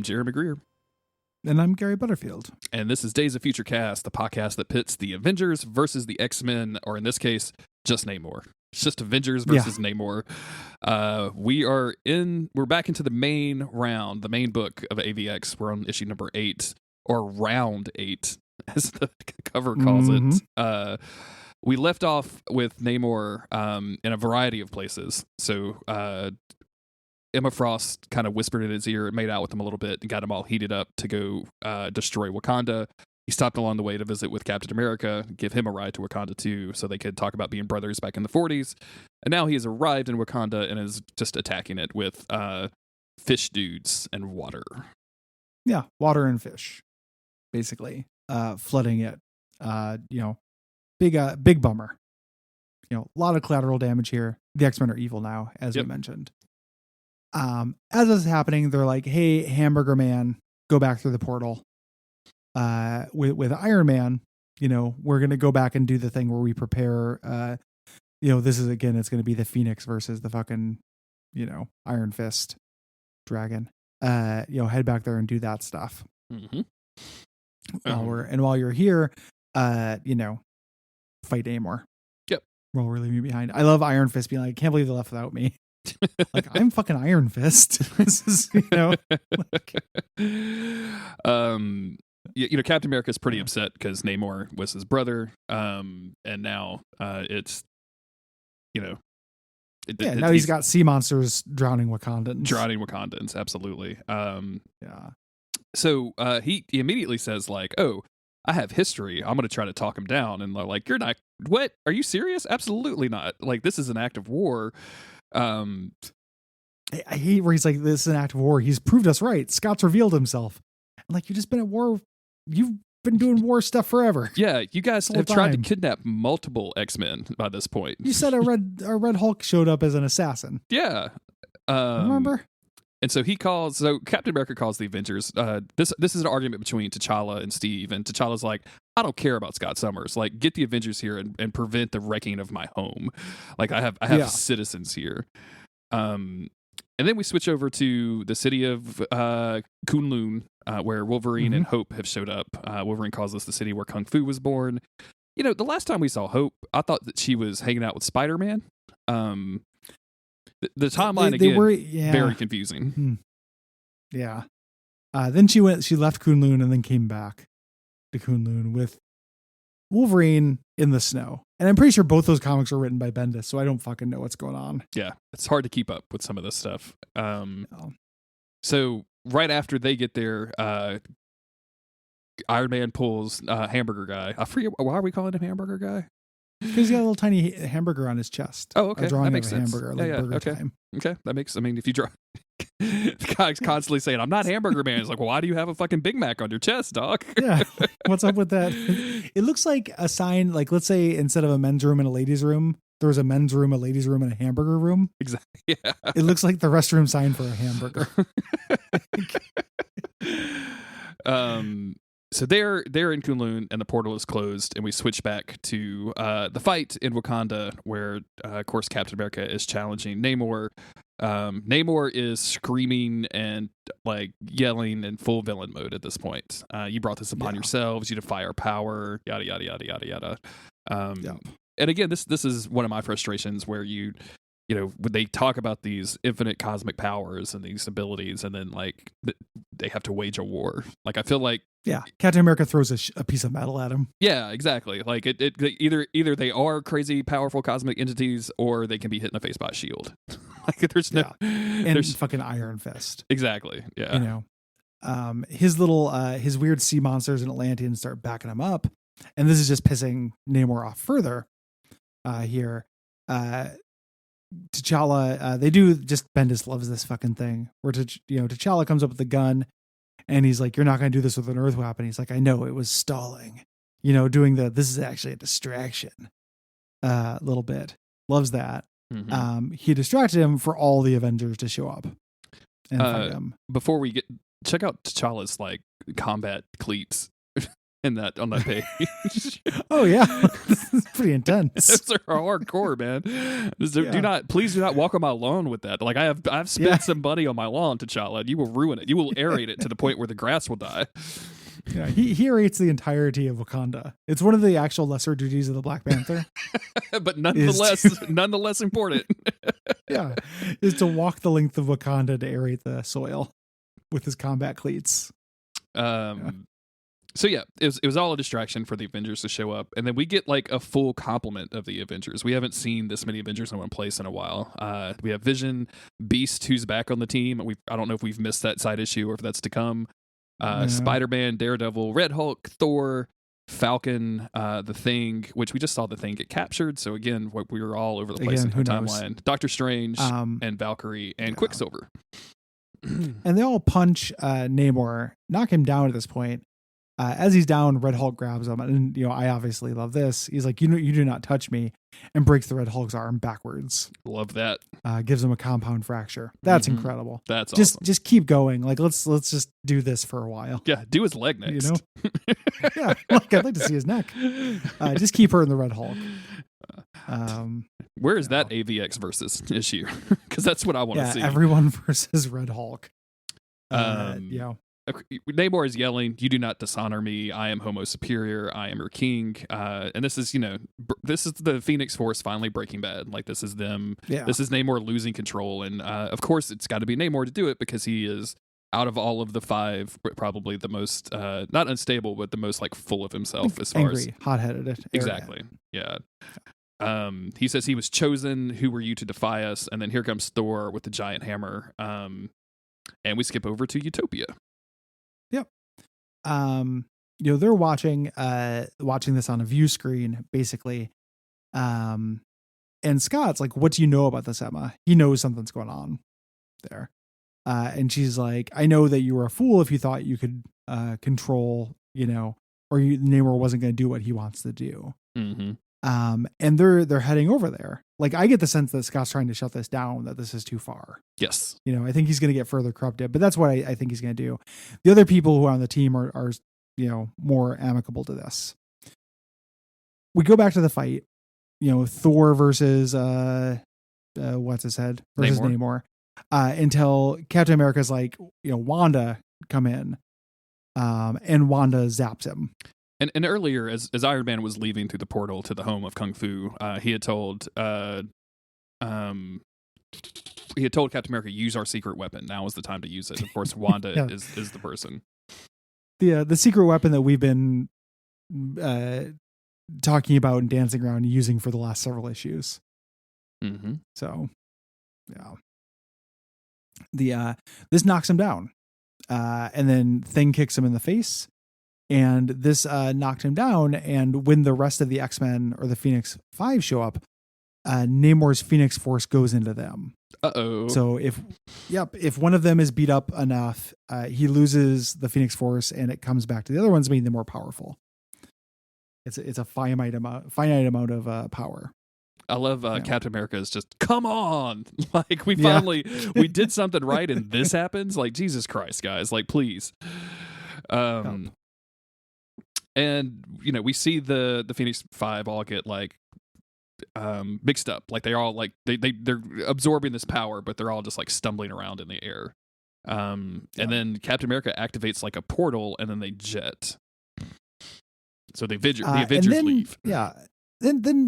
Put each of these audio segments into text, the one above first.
I'm Jeremy Greer. And I'm Gary Butterfield. And this is Days of Future Cast, the podcast that pits the Avengers versus the X-Men, or in this case, just Namor. It's just Avengers versus Namor. We're back into the main round, the main book of AVX. We're on issue number 8, or round 8, as the cover calls it. We left off with Namor in a variety of places. So Emma Frost kind of whispered in his ear and made out with him a little bit and got him all heated up to go destroy Wakanda. He stopped along the way to visit with Captain America, give him a ride to Wakanda too, so they could talk about being brothers back in the 40s. And now he has arrived in Wakanda and is just attacking it with fish dudes and water. Yeah, water and fish, basically, flooding it. Big bummer. A lot of collateral damage here. The X-Men are evil now, as we mentioned. As this is happening, they're like, "Hey, Hamburger Man, go back through the portal." With Iron Man, we're gonna go back and do the thing where we prepare. This is again, it's gonna be the Phoenix versus the fucking, Iron Fist dragon. Head back there and do that stuff. Mm-hmm. While you're here, fight Namor. Yep. While we're leaving you behind. I love Iron Fist being like, "I can't believe they left without me." Like, I'm fucking Iron Fist. This is, Captain America is pretty upset because Namor was his brother, and now it's, now he's got sea monsters drowning Wakandans. Absolutely. So he immediately says like, "Oh, I have history. I'm going to try to talk him down." And they're like, "You're not. What? Are you serious? Absolutely not. Like, this is an act of war." I hate where he's like, "This is an act of war. He's proved us right. Scott's revealed himself." I'm like, "You've just been at war. You've been doing war stuff forever." Yeah, you guys have tried to kidnap multiple X-Men by this point. You said a Red Hulk showed up as an assassin. Yeah. Remember? And so Captain America calls the Avengers. This is an argument between T'Challa and Steve, and T'Challa's like, "I don't care about Scott Summers. Like, get the Avengers here and prevent the wrecking of my home. Like, I have citizens here." And then we switch over to the city of Kunlun, where Wolverine and Hope have showed up. Wolverine calls this the city where Kung Fu was born. The last time we saw Hope, I thought that she was hanging out with Spider-Man. The timeline very confusing. Yeah. Then she left Kunlun and then came back to Kunlun with Wolverine in the snow. And I'm pretty sure both those comics are written by Bendis, so I don't fucking know what's going on. Yeah, it's hard to keep up with some of this stuff. So right after they get there, Iron Man pulls Hamburger Guy. I forget, why are we calling him Hamburger Guy? Because he's got a little tiny hamburger on his chest. Oh, okay. A drawing that makes of a sense. hamburger, Burger okay. Time. Okay, that makes, if you draw... The guy's constantly saying, "I'm not Hamburger Man." He's like, "Well, why do you have a fucking Big Mac on your chest, dog?" Yeah. What's up with that? It looks like a sign, like, let's say instead of a men's room and a ladies' room, there was a men's room, a ladies' room, and a hamburger room. Exactly. Yeah. It looks like the restroom sign for a hamburger. So they're in Kunlun and the portal is closed, and we switch back to the fight in Wakanda, where of course Captain America is challenging Namor. Namor is screaming and like yelling in full villain mode at this point. "You brought this upon yourselves. You defy our power. Yada yada yada yada yada." And again, this is one of my frustrations where when they talk about these infinite cosmic powers and these abilities, and then like they have to wage a war. Like, I feel like Captain America throws a piece of metal at him. Yeah, exactly. Like it either they are crazy, powerful cosmic entities, or they can be hit in the face by a shield. Like, there's fucking Iron Fist. Exactly. Yeah. His weird sea monsters and Atlanteans start backing him up, and this is just pissing Namor off further. Here, T'Challa, they do just, Bendis loves this fucking thing where T'Challa comes up with the gun and he's like, "You're not going to do this with an earth weapon." He's like, "I know, it was stalling, doing this is actually a distraction." A little bit loves that. He distracted him for all the Avengers to show up and fight him. Before we check out T'Challa's like combat cleats. in that on that page. Oh yeah, this is pretty intense. Those are hardcore, man. Please do not walk on my lawn with that. Like I've spent some money on my lawn, T'Challa, and you will ruin it. You will aerate it to the point where the grass will die. Yeah, he aerates the entirety of Wakanda. It's one of the actual lesser duties of the Black Panther. But nonetheless important. Yeah, is to walk the length of Wakanda to aerate the soil with his combat cleats. So yeah, it was all a distraction for the Avengers to show up, and then we get like a full complement of the Avengers. We haven't seen this many Avengers in one place in a while. We have Vision, Beast, who's back on the team. I don't know if we've missed that side issue or if that's to come. Spider-Man, Daredevil, Red Hulk, Thor, Falcon, The Thing, which we just saw The Thing get captured. So again, we were all over the place in the timeline. Doctor Strange and Valkyrie and Quicksilver. And they all punch Namor, knock him down at this point. As he's down, Red Hulk grabs him, and I obviously love this. He's like, you do not touch me, and breaks the Red Hulk's arm backwards. Love that. Gives him a compound fracture. That's incredible. That's awesome. Just keep going. Like let's just do this for a while. Yeah, do his leg next. Yeah, like I'd like to see his neck. Just keep hurting the Red Hulk. Where is that AVX versus issue? Because that's what I want to see. Everyone versus Red Hulk. Namor is yelling, "You do not dishonor me. I am Homo Superior. I am your king." And this is, this is the Phoenix Force finally breaking bad. Like this is them. Yeah. This is Namor losing control, and of course it's got to be Namor to do it because he is out of all of the five probably the most not unstable, but the most like full of himself as far as hot-headed. Exactly. Yeah. He says he was chosen. Who were you to defy us? And then here comes Thor with the giant hammer. And we skip over to Utopia. Yep. They're watching this on a view screen, basically. And Scott's like, "What do you know about this, Emma?" He knows something's going on there. And she's like, "I know that you were a fool if you thought you could control, or Namor wasn't going to do what he wants to do." Mm-hmm. And they're heading over there. Like I get the sense that Scott's trying to shut this down, that this is too far. Yes. I think he's going to get further corrupted, but that's what I think he's going to do. The other people who are on the team are more amicable to this. We go back to the fight, Thor versus, what's his head versus Namor. Until Captain America's like, Wanda, come in. And Wanda zaps him. And earlier, as Iron Man was leaving through the portal to the home of Kung Fu, he had told Captain America, "Use our secret weapon. Now is the time to use it." Of course, Wanda is the person. The secret weapon that we've been talking about and dancing around and using for the last several issues. Mm-hmm. So, yeah. This knocks him down, and then Thing kicks him in the face. And this knocked him down. And when the rest of the X-Men or the Phoenix 5 show up, Namor's Phoenix Force goes into them. Uh-oh. So if one of them is beat up enough, he loses the Phoenix Force and it comes back to the other ones, making them more powerful. It's a finite amount of power. I love Captain America is just, come on. Like we finally, we did something right and this happens. Like, Jesus Christ, guys, like, please. And we see the Phoenix 5 all get like mixed up. Like they're all like they're absorbing this power, but they're all just like stumbling around in the air. And then Captain America activates like a portal, and then they jet. So the Avengers leave. Yeah. Then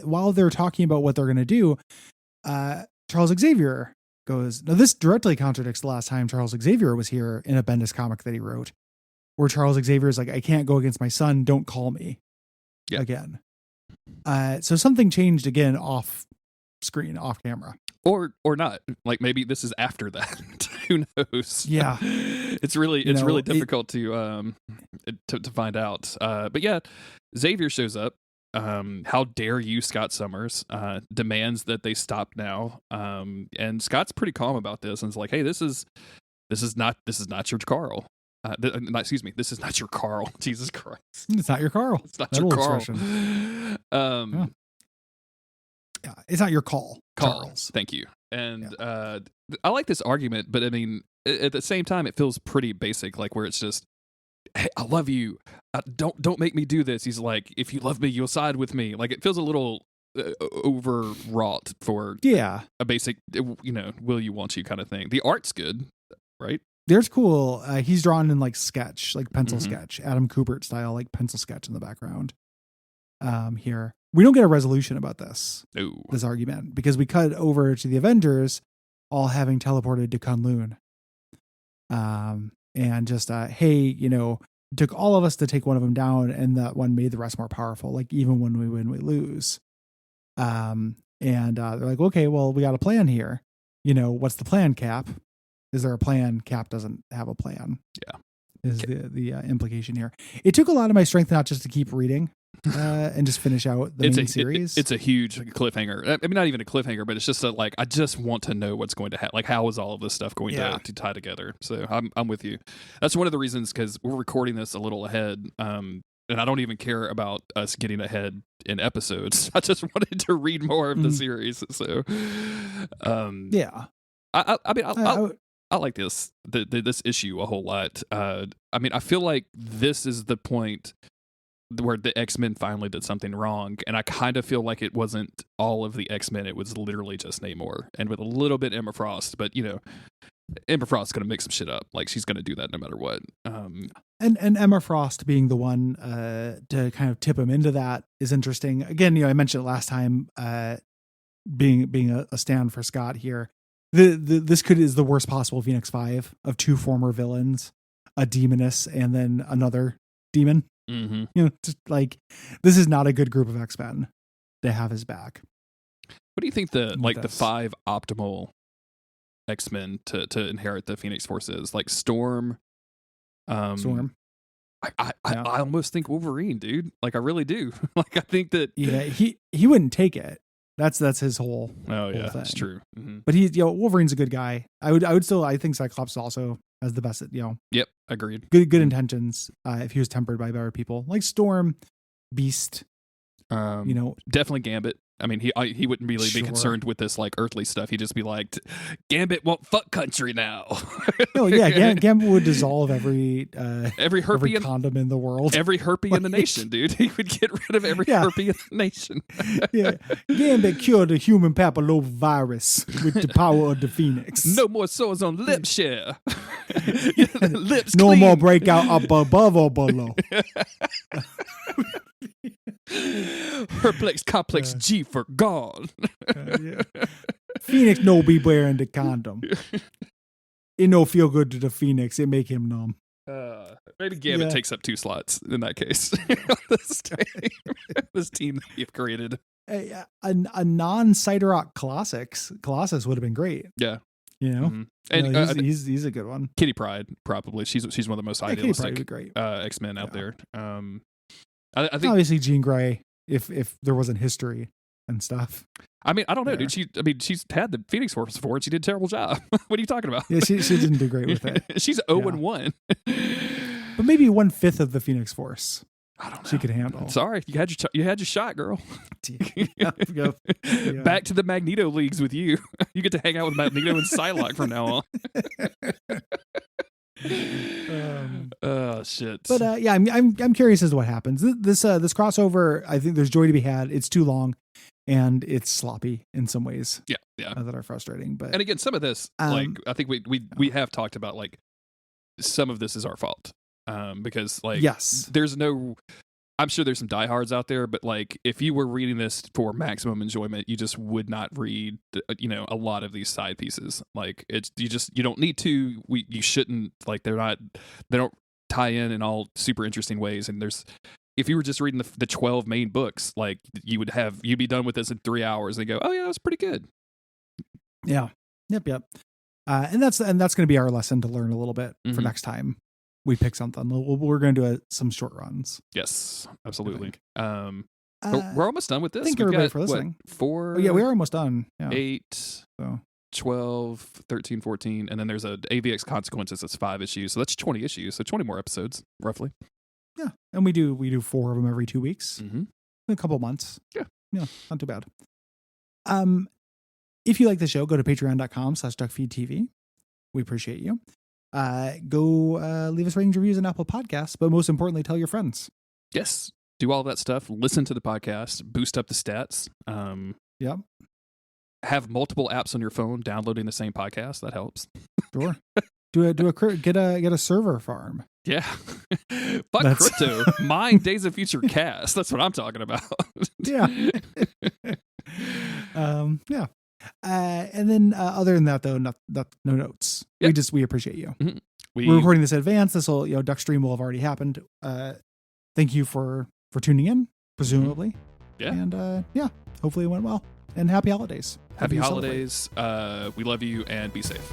while they're talking about what they're gonna do, Charles Xavier goes. Now this directly contradicts the last time Charles Xavier was here in a Bendis comic that he wrote, where Charles Xavier is like, "I can't go against my son. Don't call me again." So something changed again off screen, off camera, or not. Like maybe this is after that. Who knows? Yeah, it's really difficult to find out. But yeah, Xavier shows up. How dare you, Scott Summers? Demands that they stop now. And Scott's pretty calm about this, and is like, "Hey, this is not your Carl." Excuse me. This is not your Carl. Jesus Christ. It's not your Carl. It's not your Carl. It's not your call. Charles. Thank you. And I like this argument, but I mean, at the same time, it feels pretty basic. Like where it's just hey, I love you. Don't make me do this. He's like, if you love me, you'll side with me. Like, it feels a little overwrought for a basic, will you, won't you kind of thing. The art's good, right? There's cool. He's drawn in like sketch, like pencil sketch, Adam Kubert style, like pencil sketch in the background. Here we don't get a resolution about this argument because we cut over to the Avengers all having teleported to Kunlun. And just hey, it took all of us to take one of them down, and that one made the rest more powerful. Like, even when we win, we lose. And they're like, okay, well, we got a plan here. What's the plan, Cap? Is there a plan? Cap doesn't have a plan. Yeah, is the implication here. It took a lot of my strength not just to keep reading and just finish out the main series. It's a huge cliffhanger. I mean, not even a cliffhanger, but it's just I just want to know what's going to happen. Like, how is all of this stuff going to tie together? So I'm with you. That's one of the reasons, because we're recording this a little ahead. And I don't even care about us getting ahead in episodes. I just wanted to read more of the series. So, I like this issue a whole lot. I mean, I feel like this is the point where the X-Men finally did something wrong, and I kind of feel like it wasn't all of the X-Men. It was literally just Namor, and with a little bit Emma Frost, but Emma Frost's going to mix some shit up. Like, she's going to do that no matter what. And Emma Frost being the one to kind of tip him into that is interesting. Again, I mentioned it last time, being a stand for Scott here. This is the worst possible Phoenix 5 of two former villains, a demoness and then another demon. Mm-hmm. Just like, this is not a good group of X-Men to have his back. What do you think the 5 optimal X-Men to inherit the Phoenix Force is? Like Storm. Storm. I almost think Wolverine, dude. Like, I really do. Like, I think that he wouldn't take it. That's his whole. Oh yeah, thing. That's true. Mm-hmm. But Wolverine's a good guy. I think Cyclops also has the best. Yep, agreed. Good intentions. If he was tempered by better people, like Storm, Beast. Definitely Gambit. I mean, he wouldn't really be concerned with this like earthly stuff. He'd just be like, Gambit won't fuck country now. Oh yeah, Gambit would dissolve every herpy condom in the world, every herpy in the nation, dude. He would get rid of every herpy in the nation. Yeah, Gambit cured the human papillomavirus with the power of the Phoenix. No more sores on lip share. Lips no clean. more breakout up above or below. Herplex complex G for gone. Phoenix no be wearing the condom. It no feel good to the Phoenix. It make him numb. Maybe Gambit takes up 2 slots in that case. This team that you've created. A non-Cyberrock Colossus would have been great. Yeah. Mm-hmm. And he's a good one. Kitty Pryde, probably. She's one of the most idealistic X-Men out there. I think obviously Jean Grey, if there wasn't history and stuff. I mean, I don't know, dude. She's had the Phoenix Force before, and she did a terrible job. What are you talking about? Yeah, she didn't do great with it. She's 0-1. But maybe 1/5 of the Phoenix Force. I don't know. She could handle. Sorry, you had your shot, girl. Yeah. Back to the Magneto leagues with you. You get to hang out with Magneto and Psylocke from now on. Oh shit! But I'm curious as to what happens. This crossover, I think there's joy to be had. It's too long, and it's sloppy in some ways. Yeah, that are frustrating. But and again, some of this, I think we have talked about, like, some of this is our fault, because there's no. I'm sure there's some diehards out there, but like, if you were reading this for maximum enjoyment, you just would not read, a lot of these side pieces. Like, you don't need to. You shouldn't. Like, they don't tie in all super interesting ways. And if you were just reading the 12 main books, like, you'd be done with this in 3 hours and go, oh yeah, that was pretty good. Yeah. Yep. And that's going to be our lesson to learn a little bit for next time we pick something. We're going to do some short runs. Yes, absolutely. We're almost done with this. Thank everybody for listening. 4. Oh, yeah, we are almost done. Yeah. 8, 12, 13, 14, and then there's a AVX Consequences. That's 5 issues, so that's 20 issues. So 20 more episodes, roughly. Yeah, and we do 4 of them every 2 weeks. Mm-hmm. A couple months. Yeah, not too bad. If you like the show, go to patreon.com/Duckfeed.tv. We appreciate you. go leave us ratings, reviews, and Apple Podcasts. But most importantly, tell your friends. Yes. Do all that stuff. Listen to the podcast. Boost up the stats. Yep. Have multiple apps on your phone downloading the same podcast. That helps. Sure. Get a server farm. Yeah. Fuck crypto. Mine Days of Future Cast. That's what I'm talking about. Yeah. Yeah. And then other than that, though, no notes. Yep. We appreciate you. Mm-hmm. We're recording this in advance. This will, Duck Stream will have already happened. Thank you for tuning in, presumably. Yeah. And hopefully it went well. And happy holidays. Happy holidays. We love you and be safe.